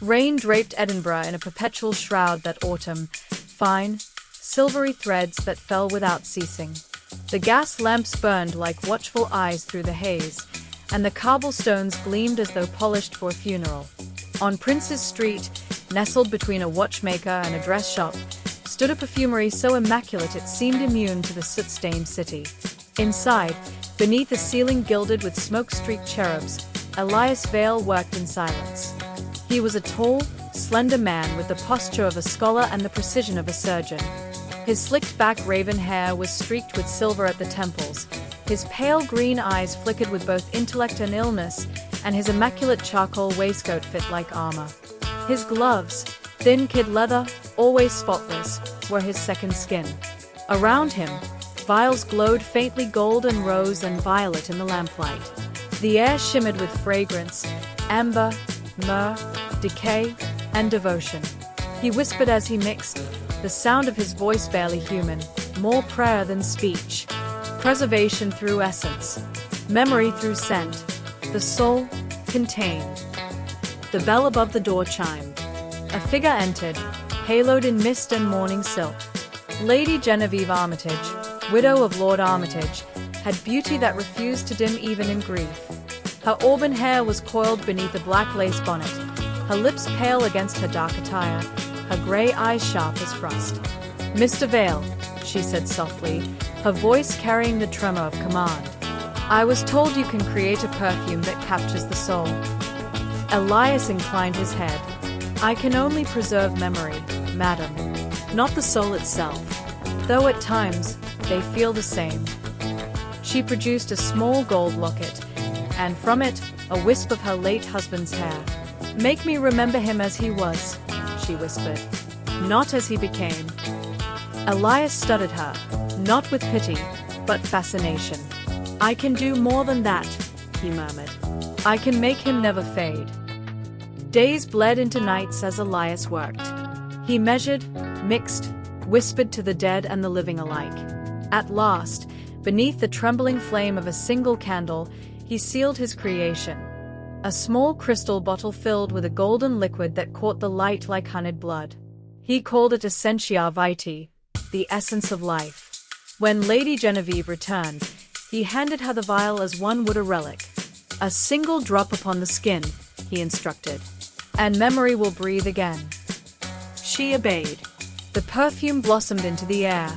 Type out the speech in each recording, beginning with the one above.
Rain draped Edinburgh in a perpetual shroud that autumn, fine, silvery threads that fell without ceasing. The gas lamps burned like watchful eyes through the haze, and the cobblestones gleamed as though polished for a funeral. On Prince's Street, nestled between a watchmaker and a dress shop, stood a perfumery so immaculate it seemed immune to the soot-stained city. Inside, beneath a ceiling gilded with smoke-streaked cherubs, Elias Vale worked in silence. He was a tall, slender man with the posture of a scholar and the precision of a surgeon. His slicked-back raven hair was streaked with silver at the temples, his pale green eyes flickered with both intellect and illness, and his immaculate charcoal waistcoat fit like armor. His gloves, thin kid leather, always spotless, were his second skin. Around him, vials glowed faintly gold and rose and violet in the lamplight. The air shimmered with fragrance, amber, myrrh, decay, and devotion. He whispered as he mixed, the sound of his voice barely human, more prayer than speech. Preservation through essence, memory through scent, the soul contained. The bell above the door chimed. A figure entered, haloed in mist and morning silk. Lady Genevieve Armitage, widow of Lord Armitage, had beauty that refused to dim even in grief. Her auburn hair was coiled beneath a black lace bonnet, her lips pale against her dark attire, her grey eyes sharp as frost. "Mr. Vale," she said softly, her voice carrying the tremor of command. "I was told you can create a perfume that captures the soul." Elias inclined his head. "I can only preserve memory, madam, not the soul itself, though at times they feel the same." She produced a small gold locket, and from it, a wisp of her late husband's hair. "Make me remember him as he was," she whispered, "not as he became." Elias studied her, not with pity, but fascination. "I can do more than that," he murmured. "I can make him never fade." Days bled into nights as Elias worked. He measured, mixed, whispered to the dead and the living alike. At last, beneath the trembling flame of a single candle, he sealed his creation. A small crystal bottle filled with a golden liquid that caught the light like honeyed blood. He called it essentia vitae, the essence of life. When Lady Genevieve returned, he handed her the vial as one would a relic. "A single drop upon the skin," he instructed, "and memory will breathe again." She obeyed. The perfume blossomed into the air,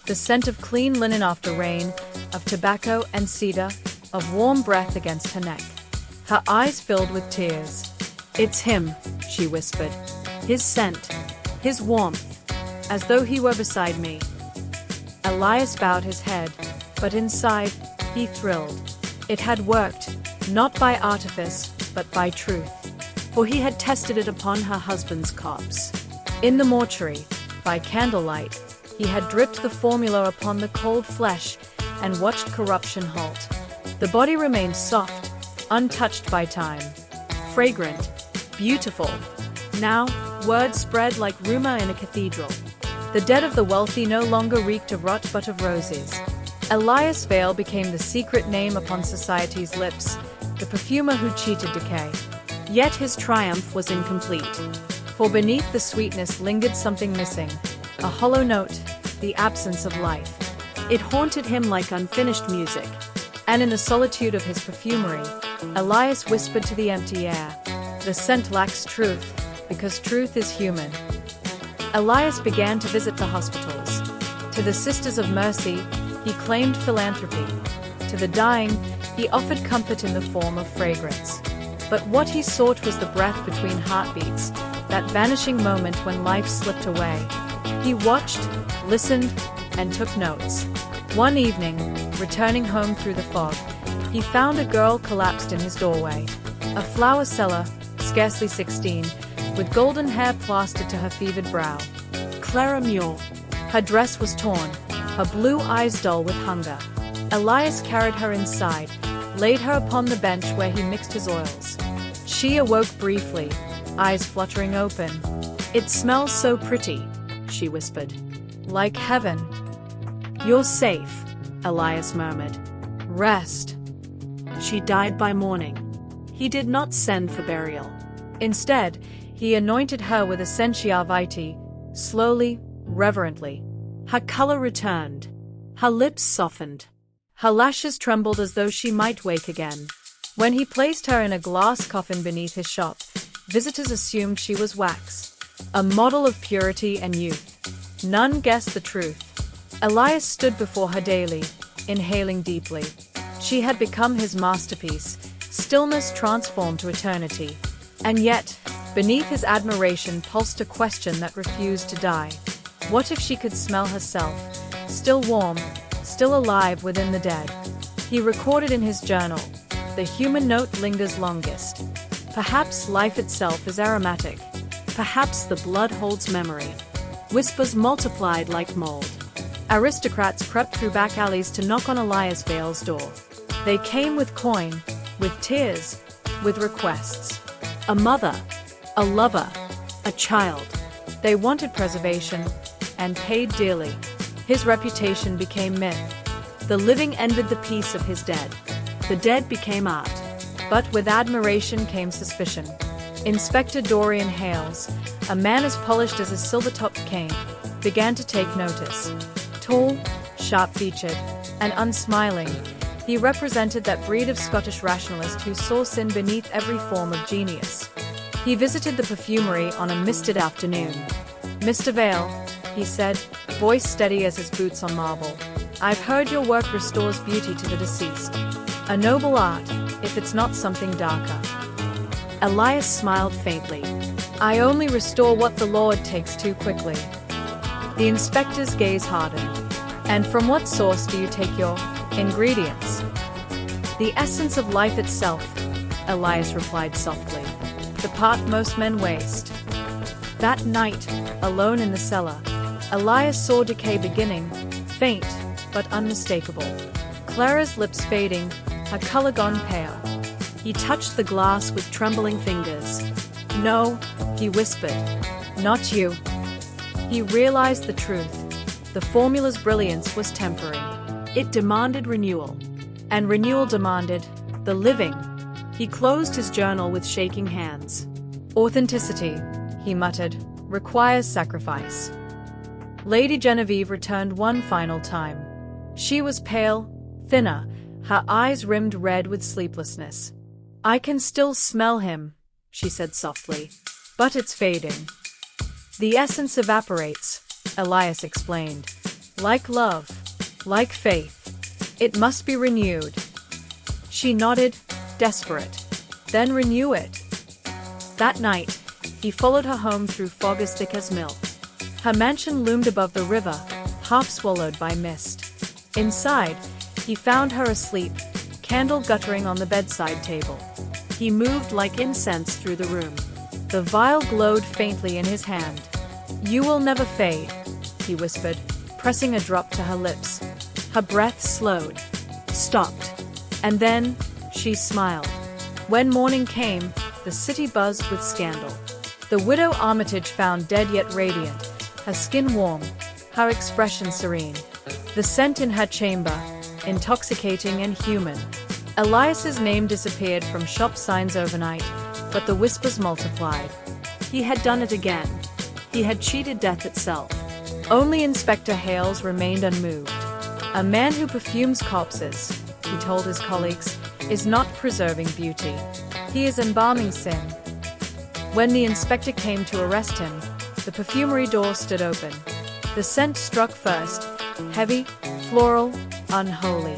the scent of clean linen after rain, of tobacco and cedar, of warm breath against her neck. Her eyes filled with tears. "It's him," she whispered. "His scent, his warmth, as though he were beside me." Elias bowed his head, but inside, he thrilled. It had worked, not by artifice, but by truth. For he had tested it upon her husband's corpse. In the mortuary, by candlelight, he had dripped the formula upon the cold flesh and watched corruption halt. The body remained soft, untouched by time, fragrant, beautiful. Now, word spread like rumor in a cathedral. The dead of the wealthy no longer reeked of rot but of roses. Elias Vale became the secret name upon society's lips, the perfumer who cheated Decay. Yet his triumph was incomplete. For beneath the sweetness lingered something missing, a hollow note, the absence of life. It haunted him like unfinished music. And in the solitude of his perfumery, Elias whispered to the empty air, "The scent lacks truth, because truth is human." Elias began to visit the hospitals. To the Sisters of Mercy, he claimed philanthropy. To the dying, he offered comfort in the form of fragrance. But what he sought was the breath between heartbeats, that vanishing moment when life slipped away. He watched, listened, and took notes. One evening, returning home through the fog, he found a girl collapsed in his doorway. A flower seller, scarcely 16, with golden hair plastered to her fevered brow. Clara Muir. Her dress was torn, her blue eyes dull with hunger. Elias carried her inside, laid her upon the bench where he mixed his oils. She awoke briefly, eyes fluttering open. "It smells so pretty," she whispered. "Like heaven." "You're safe," Elias murmured. "Rest." She died by morning. He did not send for burial. Instead, He anointed her with essentia vitae, slowly, reverently. Her color returned. Her lips softened. Her lashes trembled as though she might wake again. When he placed her in a glass coffin beneath his shop, visitors assumed she was wax, a model of purity and youth. None guessed the truth. Elias stood before her daily, inhaling deeply. She had become his masterpiece, stillness transformed to eternity. And yet, beneath his admiration pulsed a question that refused to die. What if she could smell herself, still warm, still alive within the dead? He recorded in his journal, "The human note lingers longest. Perhaps life itself is aromatic. Perhaps the blood holds memory." Whispers multiplied like mold. Aristocrats crept through back alleys to knock on Elias Vale's door. They came with coin, with tears, with requests. A mother, a lover, a child. They wanted preservation, and paid dearly. His reputation became myth. The living envied the peace of his dead. The dead became art. But with admiration came suspicion. Inspector Dorian Hales, a man as polished as a silver-topped cane, began to take notice. Tall, sharp-featured, and unsmiling, he represented that breed of Scottish rationalist who saw sin beneath every form of genius. He visited the perfumery on a misted afternoon. "Mr. Vale," he said, voice steady as his boots on marble, "I've heard your work restores beauty to the deceased. A noble art, if it's not something darker." Elias smiled faintly. "I only restore what the Lord takes too quickly." The inspector's gaze hardened. "And from what source do you take your ingredients?" "The essence of life itself," Elias replied softly. "The part most men waste." That night, alone in the cellar, Elias saw Decay beginning, faint but unmistakable. Clara's lips fading, her color gone pale. He touched the glass with trembling fingers. "No," he whispered. "Not you." He realized the truth. The formula's brilliance was temporary. It demanded renewal. And renewal demanded the living. He closed his journal with shaking hands. "Authenticity," he muttered, "requires sacrifice." Lady Genevieve returned one final time. She was pale, thinner, her eyes rimmed red with sleeplessness. "I can still smell him," she said softly. "But it's fading." "The essence evaporates," Elias explained. "Like love, like faith. It must be renewed." She nodded, desperate. "Then renew it." That night, he followed her home through fog as thick as milk. Her mansion loomed above the river, half swallowed by mist. Inside, he found her asleep, candle guttering on the bedside table. He moved like incense through the room. The vial glowed faintly in his hand. "You will never fade," he whispered, pressing a drop to her lips. Her breath slowed, stopped, and then she smiled. When morning came, the city buzzed with scandal. The widow Armitage found dead yet radiant, her skin warm, her expression serene. The scent in her chamber, intoxicating and human. Elias's name disappeared from shop signs overnight, but the whispers multiplied. He had done it again. He had cheated death itself. Only Inspector Hales remained unmoved. "A man who perfumes corpses," he told his colleagues, "is not preserving beauty. He is embalming sin." When the inspector came to arrest him, the perfumery door stood open. The scent struck first, heavy, floral, unholy.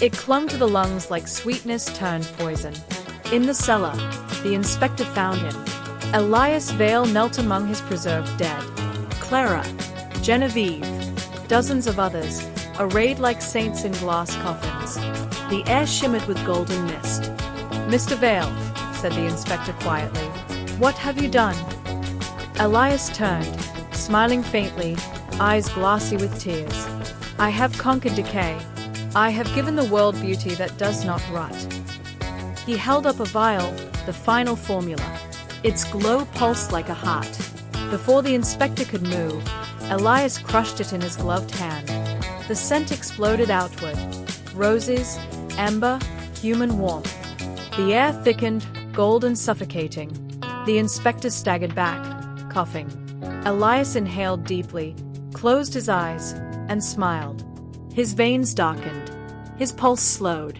It clung to the lungs like sweetness turned poison. In the cellar, the inspector found him. Elias Vale knelt among his preserved dead. Clara, Genevieve, dozens of others, arrayed like saints in glass coffins. The air shimmered with golden mist. "Mr. Vale," said the inspector quietly, "what have you done?" Elias turned, smiling faintly, eyes glassy with tears. "I have conquered decay. I have given the world beauty that does not rot." He held up a vial, the final formula. Its glow pulsed like a heart. Before the inspector could move, Elias crushed it in his gloved hand. The scent exploded outward. Roses, amber, human warmth. The air thickened, golden suffocating. The inspector staggered back, coughing. Elias inhaled deeply, closed his eyes, and smiled. His veins darkened. His pulse slowed.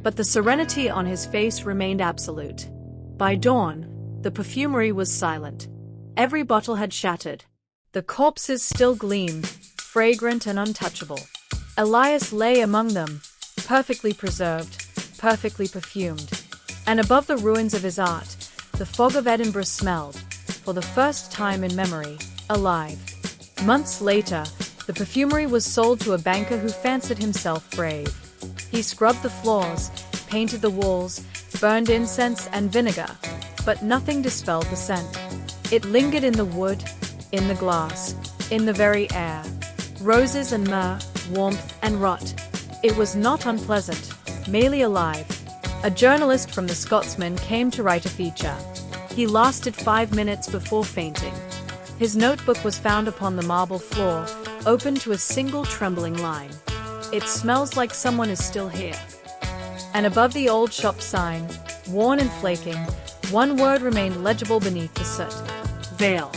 But the serenity on his face remained absolute. By dawn, the perfumery was silent. Every bottle had shattered. The corpses still gleamed, fragrant and untouchable. Elias lay among them, perfectly preserved, perfectly perfumed. And above the ruins of his art, the fog of Edinburgh smelled, for the first time in memory, alive. Months later, the perfumery was sold to a banker who fancied himself brave. He scrubbed the floors, painted the walls, burned incense and vinegar, but nothing dispelled the scent. It lingered in the wood, in the glass, in the very air. Roses and myrrh, warmth and rot. It was not unpleasant, merely alive. A journalist from the Scotsman came to write a feature. He lasted 5 minutes before fainting. His notebook was found upon the marble floor, open to a single trembling line. "It smells like someone is still here." And above the old shop sign, worn and flaking, one word remained legible beneath the soot. Vale.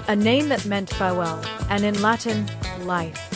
A name that meant farewell, and in Latin, life.